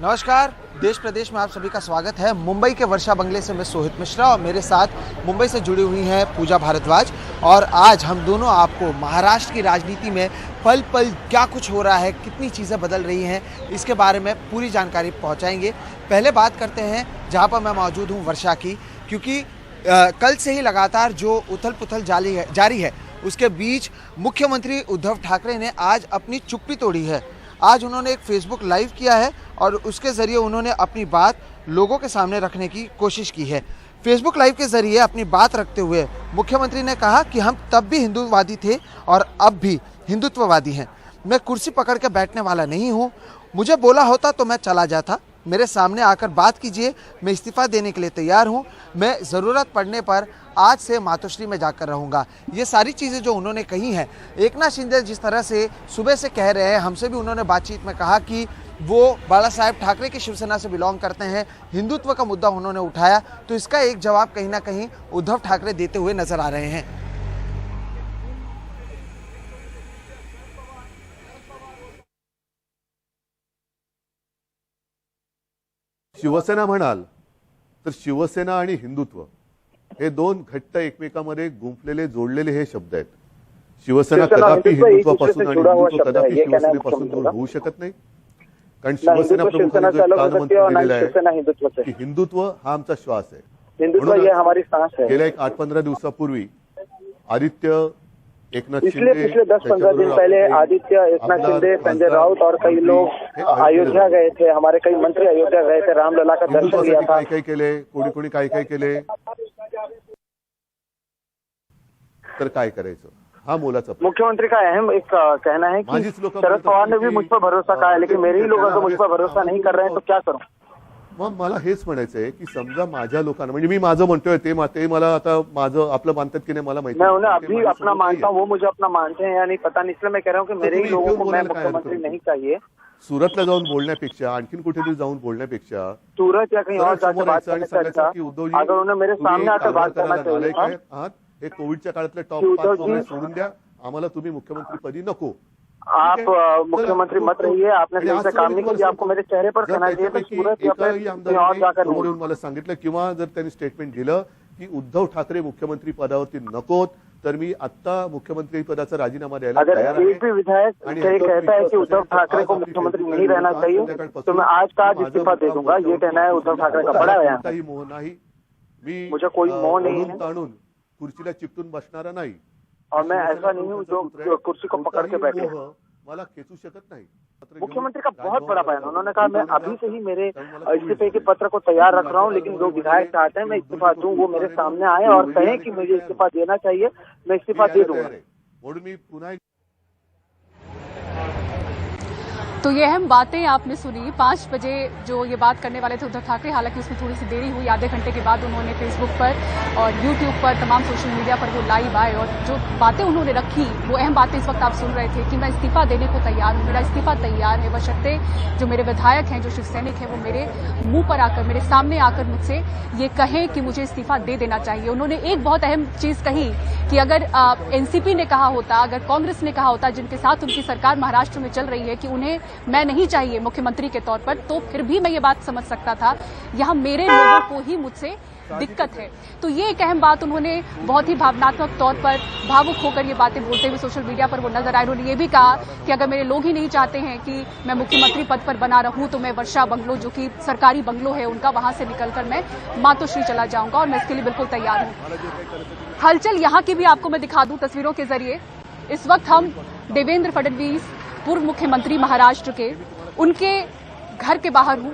नमस्कार, देश प्रदेश में आप सभी का स्वागत है। मुंबई के वर्षा बंगले से मैं सोहित मिश्रा और मेरे साथ मुंबई से जुड़ी हुई हैं पूजा भारद्वाज। और आज हम दोनों आपको महाराष्ट्र की राजनीति में पल पल क्या कुछ हो रहा है, कितनी चीज़ें बदल रही हैं, इसके बारे में पूरी जानकारी पहुंचाएंगे। पहले बात करते हैं जहां पर मैं मौजूद हूं, वर्षा की, क्योंकि कल से ही लगातार जो उथल पुथल जारी है उसके बीच मुख्यमंत्री उद्धव ठाकरे ने आज अपनी चुप्पी तोड़ी है। आज उन्होंने एक फेसबुक लाइव किया है और उसके ज़रिए उन्होंने अपनी बात लोगों के सामने रखने की कोशिश की है। फेसबुक लाइव के ज़रिए अपनी बात रखते हुए मुख्यमंत्री ने कहा कि हम तब भी हिंदूवादी थे और अब भी हिंदुत्ववादी हैं। मैं कुर्सी पकड़ के बैठने वाला नहीं हूँ। मुझे बोला होता तो मैं चला जाता। मेरे सामने आकर बात कीजिए, मैं इस्तीफ़ा देने के लिए तैयार हूँ। मैं ज़रूरत पड़ने पर आज से मातोश्री में जाकर रहूँगा। ये सारी चीज़ें जो उन्होंने कही हैं, एकनाथ शिंदे जिस तरह से सुबह से कह रहे हैं, हमसे भी उन्होंने बातचीत में कहा कि वो बाला साहेब ठाकरे की शिवसेना से बिलोंग करते हैं, हिंदुत्व का मुद्दा उन्होंने उठाया, तो इसका एक जवाब कहीं ना कहीं उद्धव ठाकरे देते हुए नजर आ रहे हैं। शिवसेना म्हणाल तर शिवसेना आणि हिंदुत्व हे दोन घट्ट एकमेकांमध्ये गुंफलेले जोडलेले हे शब्द आहेत। शिवसेना कदापि हिंदुत्वापासून आणि हिंदुत्व कदापि शिवसेनेपासून दूर होऊ शकत नाही, कारण शिवसेना प्रमुखांनी जो कालमंत्र दिलेला आहे की हिंदुत्व हा आमचा श्वास आहे। हिंदुत्व ये हमारी सांस है। गेल्या 8-15 दिवसापूर्वी आदित्य, एकनाथ पिछले 10-15 दिन पहले आदित्य, एकनाथ शिंदे, संजय राउत और कई लोग अयोध्या गए थे। हमारे कई मंत्री अयोध्या गए थे, रामलला का दर्शन किया था। काय केले, कोणी काय केले, तर काय करायचं हा मोलाचा। मुख्यमंत्री का अहम एक कहना है कि शरद पवार ने भी मुझ पर भरोसा कहा है, लेकिन मेरे ही लोग अगर मुझ पर भरोसा नहीं कर रहे हैं तो क्या करूं। मग मला हेच म्हणायचं आहे की समजा माझ्या लोकांना, म्हणजे मी माझं म्हणतोय ते मला आता माझं आपलं मानतात की नाही मला माहिती, मैं उन्हें अभी अपना मानता हूँ, वो मुझे अपना मानते हैं या नहीं पता नहीं, इसलिए मैं कह रहा हूँ कि मेरे ही लोगों को मैं मुख्यमंत्री नहीं चाहिए। सुरतला जाऊन बोलण्यापेक्षा, आणखीन कुठेतरी जाऊन बोलण्यापेक्षा सूरत या कहीं और जाकर बात करने से अच्छा अगर उन्हें मेरे सामने आकर बात करना चाहिए। हे कोविडच्या काळातले टॉप 5 सोडून द्या, आम्हाला तुम्ही मुख्यमंत्री पदी नको। आप मुख्यमंत्री मत रहिए, आपने सही से काम नहीं किया, आपको मेरे चेहरे पर कहना चाहिए तो सूरत या फिर और जाकर मला सांगितलं, किंवा जर त्यांनी स्टेटमेंट दिलं की उद्धव ठाकरे मुख्यमंत्री पदावरती नकोत तर मी आता मुख्यमंत्री पदाचा राजीनामा द्यायला तयार आहे। अगर एक भी विधायक कहता है कि उद्धव ठाकरे को मुख्यमंत्री नहीं रहना चाहिए तो मैं आज का आज इस्तीफा दे दूंगा। ये कहना है उद्धव ठाकरे का बड़ा बयान। मोह नाही, मी मुझे कोई मोह नहीं है, ताणून खुर्चीला चिपटून बसणारा नाही, और मैं ऐसा नहीं हूँ जो कुर्सी को पकड़ के बैठे। मला खेचू शकत नाही। मुख्यमंत्री का बहुत बड़ा बयान, उन्होंने कहा मैं अभी से ही मेरे इस्तीफे के पत्र को तैयार रख रहा हूँ, लेकिन जो विधायक चाहते हैं मैं इस्तीफा दूं वो मेरे सामने आए और कहें कि मुझे इस्तीफा देना चाहिए, मैं इस्तीफा दे दूंगा। म्हणून मी पुन्हा तो ये अहम बातें आपने सुनी। 5 बजे जो ये बात करने वाले थे उद्धव ठाकरे, हालांकि उसमें थोड़ी सी देरी हुई, आधे घंटे के बाद उन्होंने फेसबुक पर और यूट्यूब पर तमाम सोशल मीडिया पर वो लाइव आए और जो बातें उन्होंने रखी वो अहम बातें इस वक्त आप सुन रहे थे कि मैं इस्तीफा देने को तैयार हूँ, मेरा इस्तीफा तैयार है, बशर्ते जो मेरे विधायक हैं, जो शिव सैनिक हैं, वो मेरे मुंह पर आकर, मेरे सामने आकर मुझसे ये कहें कि मुझे इस्तीफा दे देना चाहिए। उन्होंने एक बहुत अहम चीज कही कि अगर एनसीपी ने कहा होता, अगर कांग्रेस ने कहा होता, जिनके साथ उनकी सरकार महाराष्ट्र में चल रही है, कि उन्हें मैं नहीं चाहिए मुख्यमंत्री के तौर पर, तो फिर भी मैं ये बात समझ सकता था। यहाँ मेरे लोगों को ही मुझसे दिक्कत है। तो ये एक अहम बात उन्होंने बहुत ही भावनात्मक तौर पर भावुक होकर ये बातें बोलते हुए सोशल मीडिया पर वो नजर आए। उन्होंने ये भी कहा कि अगर मेरे लोग ही नहीं चाहते हैं कि मैं मुख्यमंत्री पद पर बना रहूं तो मैं वर्षा बंगलो, जो कि सरकारी बंगलो है उनका, वहां से निकलकर मैं मातोश्री चला जाऊंगा और मैं इसके लिए बिल्कुल तैयार हूं। हलचल यहाँ की भी आपको मैं दिखा दूं तस्वीरों के जरिए। इस वक्त हम देवेंद्र फडणवीस, पूर्व मुख्यमंत्री महाराष्ट्र के, उनके घर के बाहर हूं।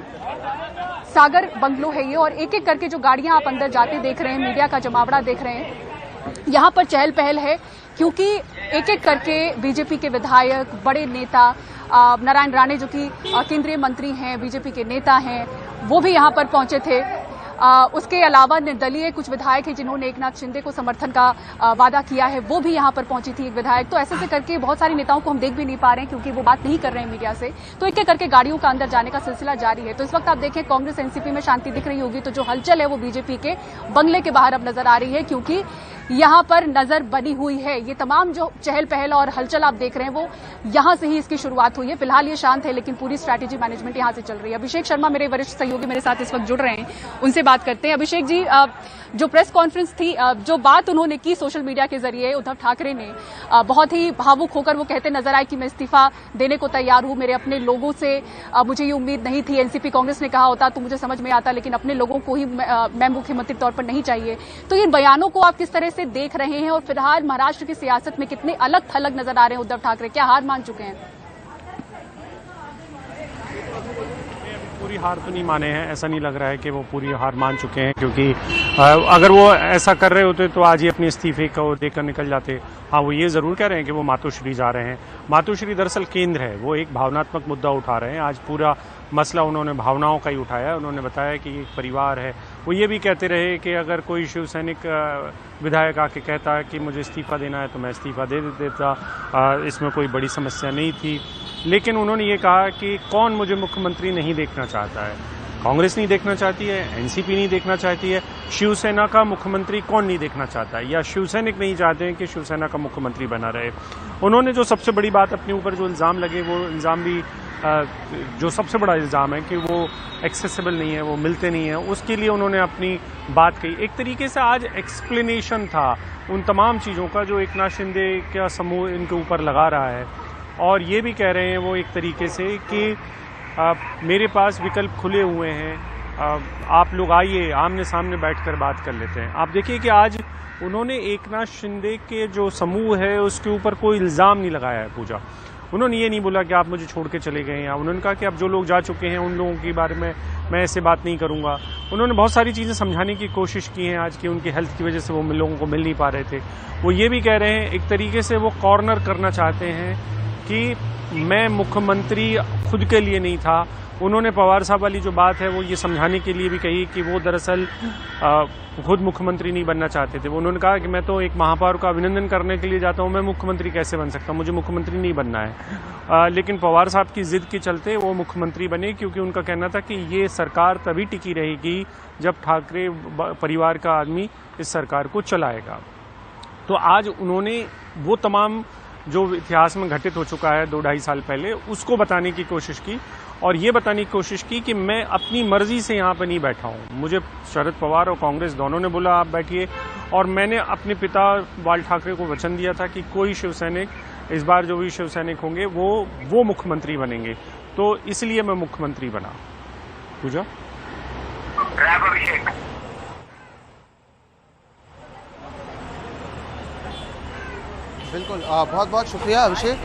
सागर बंगलो है ये, और एक एक करके जो गाड़ियां आप अंदर जाते देख रहे हैं, मीडिया का जमावड़ा देख रहे हैं, यहां पर चहल पहल है, क्योंकि एक एक करके बीजेपी के विधायक, बड़े नेता, नारायण राणे जो कि केंद्रीय मंत्री हैं, बीजेपी के नेता हैं, वो भी यहां पर पहुंचे थे। उसके अलावा निर्दलीय कुछ विधायक हैं जिन्होंने एकनाथ शिंदे को समर्थन का वादा किया है, वो भी यहां पर पहुंची थी एक विधायक। तो ऐसे करके बहुत सारी नेताओं को हम देख भी नहीं पा रहे हैं क्योंकि वो बात नहीं कर रहे हैं मीडिया से। तो एक एक करके गाड़ियों का अंदर जाने का सिलसिला जारी है। तो इस वक्त आप देखें कांग्रेस एनसीपी में शांति दिख रही होगी, तो जो हलचल है वो बीजेपी के बंगले के बाहर अब नजर आ रही है, क्योंकि यहाँ पर नजर बनी हुई है। ये तमाम जो चहल पहल और हलचल आप देख रहे हैं वो यहाँ से ही इसकी शुरुआत हुई है। फिलहाल ये शांत है, लेकिन पूरी स्ट्रैटेजी मैनेजमेंट यहाँ से चल रही है। अभिषेक शर्मा मेरे वरिष्ठ सहयोगी मेरे साथ इस वक्त जुड़ रहे हैं, उनसे बात करते हैं। अभिषेक जी, जो प्रेस कॉन्फ्रेंस थी, जो बात उन्होंने की सोशल मीडिया के जरिए, उद्धव ठाकरे ने बहुत ही भावुक होकर वो कहते नजर आए कि मैं इस्तीफा देने को तैयार हूं, मेरे अपने लोगों से मुझे ये उम्मीद नहीं थी। एनसीपी कांग्रेस ने कहा होता तो मुझे समझ में आता, लेकिन अपने लोगों को ही मैं मुख्यमंत्री तौर पर नहीं चाहिए। तो इन बयानों को आप किस तरह से देख रहे हैं और फिलहाल महाराष्ट्र की सियासत में कितने अलग थलग नजर आ रहे हैं उद्धव ठाकरे? क्या हार मान चुके हैं? पूरी हार तो नहीं माने हैं, ऐसा नहीं लग रहा है कि वो पूरी हार मान चुके हैं, क्योंकि अगर वो ऐसा कर रहे होते तो आज ही अपने इस्तीफे को देकर निकल जाते। हाँ, वो ये जरूर कह रहे हैं कि वो मातोश्री जा रहे हैं। मातोश्री दरअसल केंद्र है, वो एक भावनात्मक मुद्दा उठा रहे हैं। आज पूरा मसला उन्होंने भावनाओं का ही उठाया। उन्होंने बताया कि एक परिवार है। वो ये भी कहते रहे कि अगर कोई शिव सैनिक विधायक आके कहता है कि मुझे इस्तीफा देना है तो मैं इस्तीफा दे देता, इसमें कोई बड़ी समस्या नहीं थी। लेकिन उन्होंने ये कहा कि कौन मुझे मुख्यमंत्री नहीं देखना चाहता है। कांग्रेस नहीं देखना चाहती है, एनसीपी नहीं देखना चाहती है, शिवसेना का मुख्यमंत्री कौन नहीं देखना चाहता है, या शिवसैनिक नहीं चाहते हैं कि शिवसेना का मुख्यमंत्री बना रहे। उन्होंने जो सबसे बड़ी बात अपने ऊपर जो इल्ज़ाम लगे, वो इल्ज़ाम भी जो सबसे बड़ा इल्ज़ाम है कि वो एक्सेसिबल नहीं है, वो मिलते नहीं हैं, उसके लिए उन्होंने अपनी बात कही। एक तरीके से आज एक्सप्लेनेशन था उन तमाम चीज़ों का जो एकनाथ शिंदे का समूह इनके ऊपर लगा रहा है। और ये भी कह रहे हैं वो एक तरीके से कि मेरे पास विकल्प खुले हुए हैं, आप लोग आइए, आमने सामने बैठकर बात कर लेते हैं। आप देखिए कि आज उन्होंने एकनाथ शिंदे के जो समूह है उसके ऊपर कोई इल्ज़ाम नहीं लगाया है। पूजा, उन्होंने ये नहीं बोला कि आप मुझे छोड़ के चले गए, या उन्होंने कहा कि अब जो लोग जा चुके हैं उन लोगों के बारे में मैं ऐसे बात नहीं करूंगा। उन्होंने बहुत सारी चीज़ें समझाने की कोशिश की हैं आज की उनकी हेल्थ की वजह से वो लोगों को मिल नहीं पा रहे थे। वो ये भी कह रहे हैं एक तरीके से वो कॉर्नर करना चाहते हैं कि मैं मुख्यमंत्री खुद के लिए नहीं था। उन्होंने पवार साहब वाली जो बात है वो ये समझाने के लिए भी कही कि वो दरअसल खुद मुख्यमंत्री नहीं बनना चाहते थे। उन्होंने कहा कि मैं तो एक महापौर का अभिनंदन करने के लिए जाता हूँ, मैं मुख्यमंत्री कैसे बन सकता हूँ, मुझे मुख्यमंत्री नहीं बनना है। लेकिन पवार साहब की जिद के चलते वो मुख्यमंत्री बने, क्योंकि उनका कहना था कि ये सरकार तभी टिकी रहेगी जब ठाकरे परिवार का आदमी इस सरकार को चलाएगा। तो आज उन्होंने वो तमाम जो इतिहास में घटित हो चुका है 2-2.5 साल पहले, उसको बताने की कोशिश की और ये बताने की कोशिश की कि मैं अपनी मर्जी से यहाँ पे नहीं बैठा हूँ। मुझे शरद पवार और कांग्रेस दोनों ने बोला आप बैठिए, और मैंने अपने पिता बाल ठाकरे को वचन दिया था कि कोई शिवसैनिक, इस बार जो भी शिवसैनिक होंगे वो मुख्यमंत्री बनेंगे, तो इसलिए मैं मुख्यमंत्री बना। पूजा, बिल्कुल, बहुत बहुत शुक्रिया अभिषेक।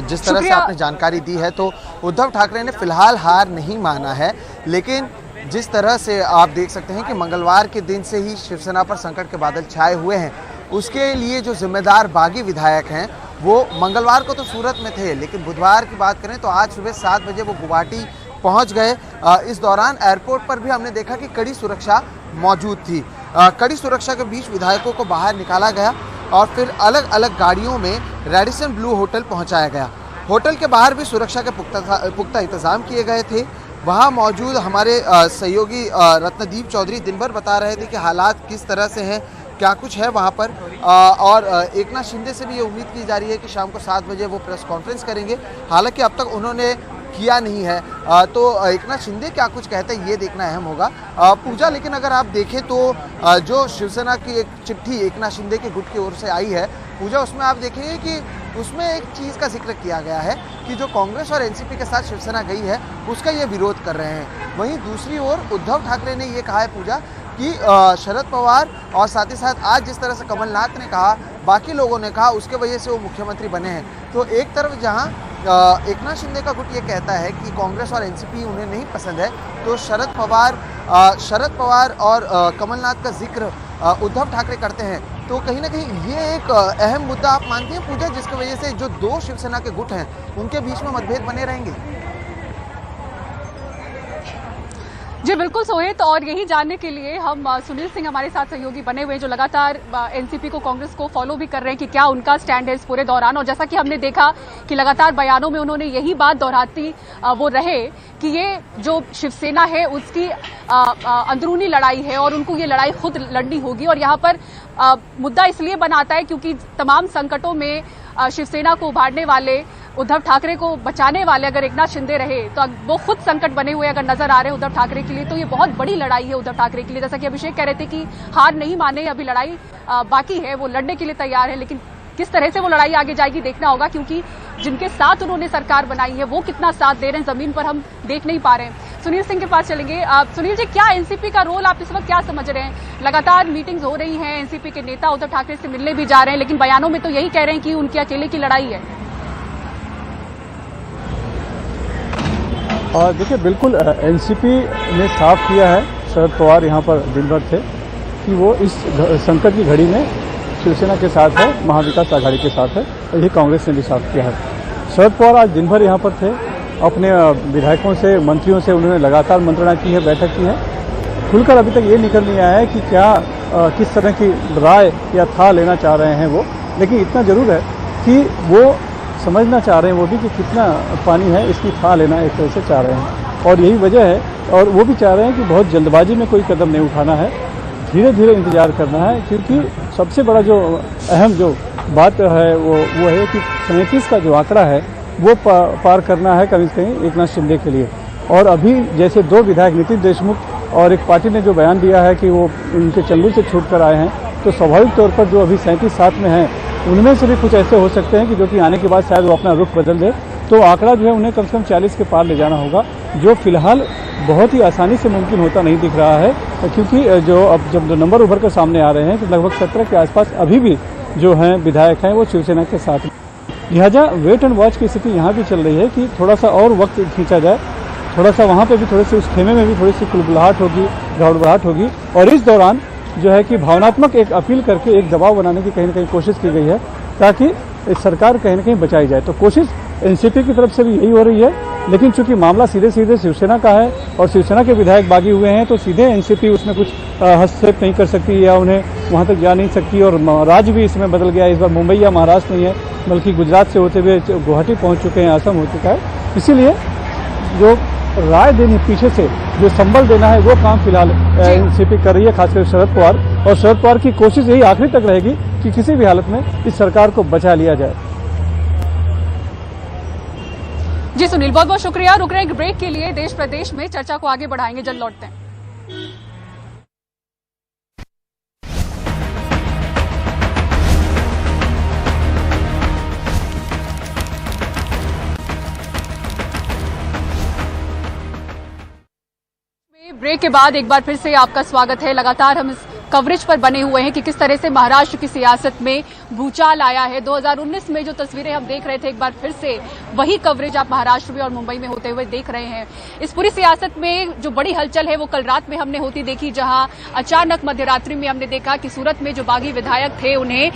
जिस तरह से आपने जानकारी दी है, तो उद्धव ठाकरे ने फिलहाल हार नहीं माना है, लेकिन जिस तरह से आप देख सकते हैं कि मंगलवार के दिन से ही शिवसेना पर संकट के बादल छाए हुए हैं। उसके लिए जो जिम्मेदार बागी विधायक हैं वो मंगलवार को तो सूरत में थे, लेकिन बुधवार की बात करें तो आज सुबह 7 बजे वो गुवाहाटी पहुंच गए। इस दौरान एयरपोर्ट पर भी हमने देखा कि कड़ी सुरक्षा मौजूद थी। कड़ी सुरक्षा के बीच विधायकों को बाहर निकाला गया और फिर अलग अलग गाड़ियों में रेडिसन ब्लू होटल पहुंचाया गया। होटल के बाहर भी सुरक्षा के पुख्ता इंतजाम किए गए थे। वहां मौजूद हमारे सहयोगी रत्नदीप चौधरी दिन भर बता रहे थे कि हालात किस तरह से हैं, क्या कुछ है वहां पर। और एकनाथ शिंदे से भी ये उम्मीद की जा रही है कि शाम को 7 बजे वो प्रेस कॉन्फ्रेंस करेंगे। हालांकि अब तक उन्होंने किया नहीं है, तो एकनाथ शिंदे क्या कुछ कहते हैं ये देखना अहम होगा। पूजा, लेकिन अगर आप देखें तो जो शिवसेना की एक चिट्ठी एकनाथ शिंदे के गुट की ओर से आई है पूजा, उसमें आप देखेंगे कि उसमें एक चीज़ का जिक्र किया गया है कि जो कांग्रेस और एनसीपी के साथ शिवसेना गई है उसका ये विरोध कर रहे हैं। वहीं दूसरी ओर उद्धव ठाकरे ने ये कहा है पूजा कि शरद पवार और साथ ही साथ आज जिस तरह से कमलनाथ ने कहा, बाकी लोगों ने कहा, उसके वजह से वो मुख्यमंत्री बने हैं। तो एक तरफ जहां एकनाथ शिंदे का गुट ये कहता है कि कांग्रेस और एनसीपी उन्हें नहीं पसंद है, तो शरद पवार और कमलनाथ का जिक्र उद्धव ठाकरे करते हैं। तो कहीं ना कहीं ये एक अहम मुद्दा आप मानते हैं पूजा, जिसकी वजह से जो दो शिवसेना के गुट हैं उनके बीच में मतभेद बने रहेंगे? जी बिल्कुल सोहित, और यही जानने के लिए हम सुनील सिंह हमारे साथ सहयोगी बने हुए हैं जो लगातार एनसीपी को, कांग्रेस को फॉलो भी कर रहे हैं कि क्या उनका स्टैंड है इस पूरे दौरान। और जैसा कि हमने देखा कि लगातार बयानों में उन्होंने यही बात दोहराती वो रहे कि ये जो शिवसेना है उसकी अंदरूनी लड़ाई है और उनको ये लड़ाई खुद लड़नी होगी। और यहाँ पर मुद्दा इसलिए बनाता है क्योंकि तमाम संकटों में शिवसेना को उभारने वाले, उद्धव ठाकरे को बचाने वाले अगर एकनाथ शिंदे रहे तो वो खुद संकट बने हुए अगर नजर आ रहे हैं उद्धव ठाकरे के लिए, तो ये बहुत बड़ी लड़ाई है उद्धव ठाकरे के लिए। जैसा कि अभिषेक कह रहे थे कि हार नहीं माने, अभी लड़ाई बाकी है, वो लड़ने के लिए तैयार है, लेकिन किस तरह से वो लड़ाई आगे जाएगी देखना होगा, क्योंकि जिनके साथ उन्होंने सरकार बनाई है वो कितना साथ दे रहे हैं जमीन पर हम देख नहीं पा रहे हैं। सुनील सिंह के पास चलेंगे। सुनील जी, क्या एनसीपी का रोल आप इस वक्त क्या समझ रहे हैं? लगातार मीटिंग्स हो रही हैं, एनसीपी के नेता उद्धव ठाकरे से मिलने भी जा रहे हैं, लेकिन बयानों में तो यही कह रहे हैं कि उनकी अकेले की लड़ाई है। और देखिए, बिल्कुल एनसीपी ने साफ किया है, शरद पवार यहाँ पर दिन भर थे, कि वो इस संकट की घड़ी में शिवसेना के साथ है, महाविकास आघाड़ी के साथ है, और यही कांग्रेस ने भी साफ किया है। शरद पवार आज दिन भर यहाँ पर थे, अपने विधायकों से, मंत्रियों से उन्होंने लगातार मंत्रणा की है, बैठक की है। खुलकर अभी तक ये निकल नहीं आया है कि क्या किस तरह की राय या था लेना चाह रहे हैं वो, लेकिन इतना जरूर है कि वो समझना चाह रहे हैं वो भी कि कितना पानी है, इसकी था लेना एक तरह से चाह रहे हैं, और यही वजह है। और वो भी चाह रहे हैं कि बहुत जल्दबाजी में कोई कदम नहीं उठाना है, धीरे धीरे इंतजार करना है, क्योंकि सबसे बड़ा जो अहम जो बात है वो है कि 37 का जो आंकड़ा है वो पार करना है कहीं कहीं एकनाथ शिंदे के लिए। और अभी जैसे 2 विधायक नितिन देशमुख और एक पार्टी ने जो बयान दिया है कि वो उनके चंगुल से छूट कर आए हैं, तो स्वाभाविक तौर पर जो अभी 37 साथ में हैं उनमें से भी कुछ ऐसे हो सकते हैं कि जो कि आने के बाद शायद वो अपना रुख बदल दे, तो आंकड़ा जो है उन्हें कम से कम 40 के पार ले जाना होगा, जो फिलहाल बहुत ही आसानी से मुमकिन होता नहीं दिख रहा है, क्योंकि जो अब जब नंबर उभर कर सामने आ रहे हैं तो लगभग 17 के आसपास अभी भी जो हैं विधायक हैं वो शिवसेना के साथ। लिहाजा वेट एंड वॉच की स्थिति यहाँ भी चल रही है कि थोड़ा सा और वक्त खींचा जाए, थोड़ा सा वहाँ पे भी थोड़ी सी उस खेमे में भी थोड़ी सी कुलबुलाहट होगी, गड़बड़ाहट होगी, और इस दौरान जो है कि भावनात्मक एक अपील करके एक दबाव बनाने की कहीं न कहीं कोशिश की गई है, ताकि सरकार कहीं न कहीं बचाई जाए। तो कोशिश एनसीपी की तरफ से भी यही हो रही है, लेकिन चूंकि मामला सीधे सीधे शिवसेना का है और शिवसेना के विधायक बागी हुए हैं, तो सीधे एनसीपी उसमें कुछ हस्तक्षेप नहीं कर सकती या उन्हें वहां तक जा नहीं सकती। और राज्य भी इसमें बदल गया, इस बार मुंबई या महाराष्ट्र नहीं है, बल्कि गुजरात से होते हुए गुवाहाटी पहुंच चुके हैं, असम हो चुका है। इसीलिए जो राय देनी, पीछे से जो संबल देना है, वो काम फिलहाल एनसीपी कर रही है, खासकर शरद पवार। और शरद पवार की कोशिश यही आखिरी तक रहेगी कि किसी भी हालत में इस सरकार को बचा लिया जाए। जी सुनील, बहुत बहुत शुक्रिया। रुक रहे हैं ब्रेक के लिए, देश प्रदेश में चर्चा को आगे बढ़ाएंगे, जल्द लौटते हैं। ब्रेक के बाद एक बार फिर से आपका स्वागत है। लगातार हम इस कवरेज पर बने हुए हैं कि किस तरह से महाराष्ट्र की सियासत में भूचाल आया है। 2019 में जो तस्वीरें हम देख रहे थे, एक बार फिर से वही कवरेज आप महाराष्ट्र में और मुंबई में होते हुए देख रहे हैं। इस पूरी सियासत में जो बड़ी हलचल है वो कल रात में हमने होती देखी, जहां अचानक मध्यरात्रि में हमने देखा कि सूरत में जो बागी विधायक थे उन्हें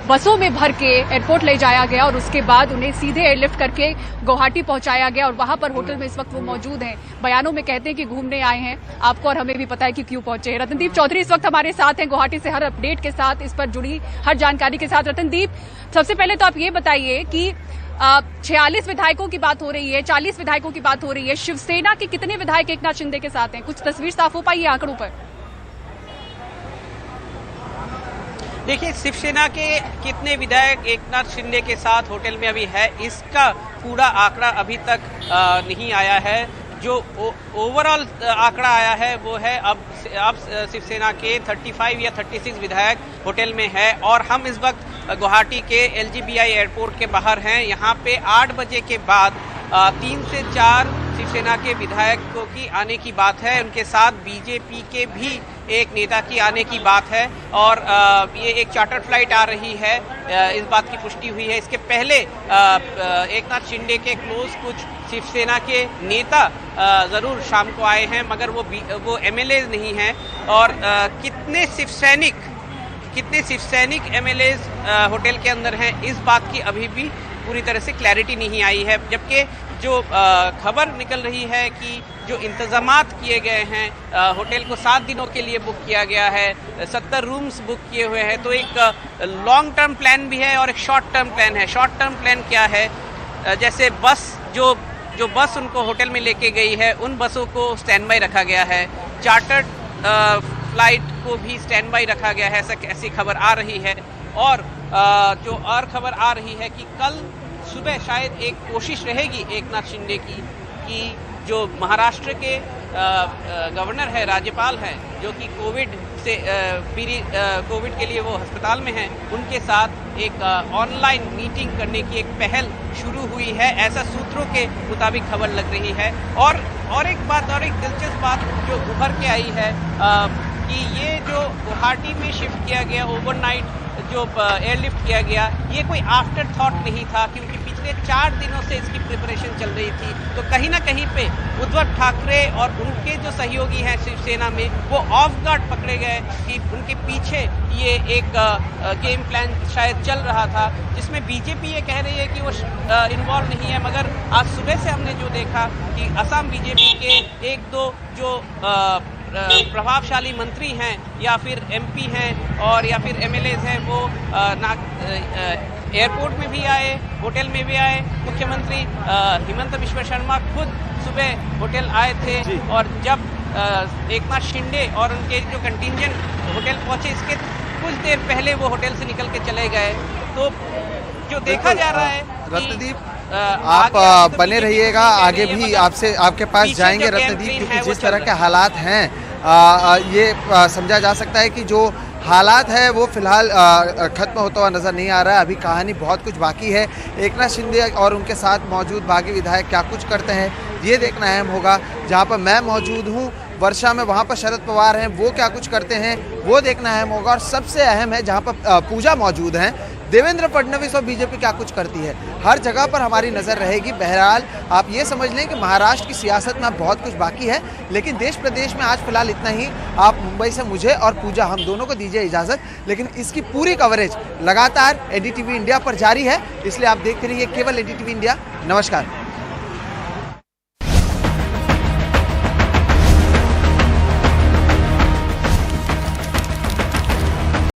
बसों में भर के एयरपोर्ट ले जाया गया और उसके बाद उन्हें सीधे एयरलिफ्ट करके गुवाहाटी पहुंचाया गया और वहां पर होटल में इस वक्त वो मौजूद हैं। बयानों में कहते हैं कि घूमने आए हैं, आपको और हमें भी पता है कि क्यों पहुंचे हैं। रतनदीप चौधरी इस वक्त हमारे साथ हैं, गुवाहाटी से हर अपडेट के साथ, इस पर जुड़ी हर जानकारी के साथ। रतनदीप, सबसे पहले तो आप ये बताइए कि 46 विधायकों की बात हो रही है, 40 विधायकों की बात हो रही है, शिवसेना के कितने विधायक एकनाथ शिंदे के साथ हैं? कुछ तस्वीर साफ हो पाई है आंकड़ों पर? देखिए, शिवसेना के कितने विधायक एकनाथ शिंदे के साथ होटल में अभी है, इसका पूरा आंकड़ा अभी तक नहीं आया है। जो ओवरऑल आंकड़ा आया है वो है अब शिवसेना के 35 या 36 विधायक होटल में है और हम इस वक्त गुवाहाटी के LGBI एयरपोर्ट के बाहर हैं। यहाँ पे 8 बजे के बाद 3 से 4 शिवसेना के विधायकों की आने की बात है। उनके साथ बीजेपी के भी एक नेता की आने की बात है और ये एक चार्टर फ्लाइट आ रही है, इस बात की पुष्टि हुई है। इसके पहले एकनाथ शिंदे के क्लोज कुछ शिवसेना के नेता जरूर शाम को आए हैं, मगर वो MLA नहीं हैं। और कितने शिव सैनिक MLAs होटल के अंदर हैं, इस बात की अभी भी पूरी तरह से क्लैरिटी नहीं आई है। जबकि जो खबर निकल रही है कि जो इंतजामात किए गए हैं, होटल को 7 दिनों के लिए बुक किया गया है, 70 रूम्स बुक किए हुए हैं, तो एक लॉन्ग टर्म प्लान भी है और एक शॉर्ट टर्म प्लान है। शॉर्ट टर्म प्लान क्या है? जैसे बस जो बस उनको होटल में लेके गई है, उन बसों को स्टैंड बाय रखा गया है। चार्टर्ड फ्लाइट को भी स्टैंड बाई रखा गया है, ऐसी खबर आ रही है। और जो और खबर आ रही है कि कल सुबह शायद एक कोशिश रहेगी एकनाथ शिंदे की कि जो महाराष्ट्र के गवर्नर है, राज्यपाल हैं, जो कि कोविड के लिए वो अस्पताल में हैं, उनके साथ एक ऑनलाइन मीटिंग करने की एक पहल शुरू हुई है, ऐसा सूत्रों के मुताबिक खबर लग रही है। और एक बात, और एक दिलचस्प बात जो उभर के आई है कि ये जो गुवाहाटी में शिफ्ट किया गया, ओवरनाइट जो एयरलिफ्ट किया गया, ये कोई आफ्टर थॉट नहीं था, क्योंकि पिछले 4 दिनों से इसकी प्रिपरेशन चल रही थी। तो कहीं ना कहीं पे उद्धव ठाकरे और उनके जो सहयोगी हैं शिवसेना में, वो ऑफ गार्ड पकड़े गए कि उनके पीछे ये एक गेम प्लान शायद चल रहा था, जिसमें बीजेपी ये कह रही है कि वो इन्वॉल्व नहीं है। मगर आज सुबह से हमने जो देखा कि असम बीजेपी के 1-2 जो प्रभावशाली मंत्री हैं या फिर एमपी हैं और या फिर एमएलएज हैं, वो एयरपोर्ट में भी आए, होटल में भी आए। मुख्यमंत्री हिमंत बिश्व शर्मा खुद सुबह होटल आए थे, और जब एकनाथ शिंदे और उनके जो कंटिंजेंट होटल पहुंचे, इसके कुछ देर पहले वो होटल से निकल के चले गए। तो जो देखा जा रहा है रत्नदीप, आप बने रहिएगा, आगे भी आपके पास जाएंगे रत्नदीप, क्योंकि जिस तरह के हालात हैं ये समझा जा सकता है कि जो हालात है वो फिलहाल खत्म होता हुआ नजर नहीं आ रहा है। अभी कहानी बहुत कुछ बाकी है। एकनाथ शिंदे और उनके साथ मौजूद बागी विधायक क्या कुछ करते हैं ये देखना अहम होगा। जहाँ पर मैं मौजूद हूँ वर्षा में, वहाँ पर शरद पवार हैं, वो क्या कुछ करते हैं वो देखना अहम होगा। और सबसे अहम है जहाँ पर पूजा मौजूद हैं, देवेंद्र फडणवीस और बीजेपी क्या कुछ करती है, हर जगह पर हमारी नज़र रहेगी। बहरहाल आप ये समझ लें कि महाराष्ट्र की सियासत में बहुत कुछ बाकी है, लेकिन देश प्रदेश में आज फिलहाल इतना ही। आप मुंबई से मुझे और पूजा, हम दोनों को दीजिए इजाज़त, लेकिन इसकी पूरी कवरेज लगातार एनडीटीवी इंडिया पर जारी है, इसलिए आप देखते रहिए केवल एनडीटीवी इंडिया। नमस्कार।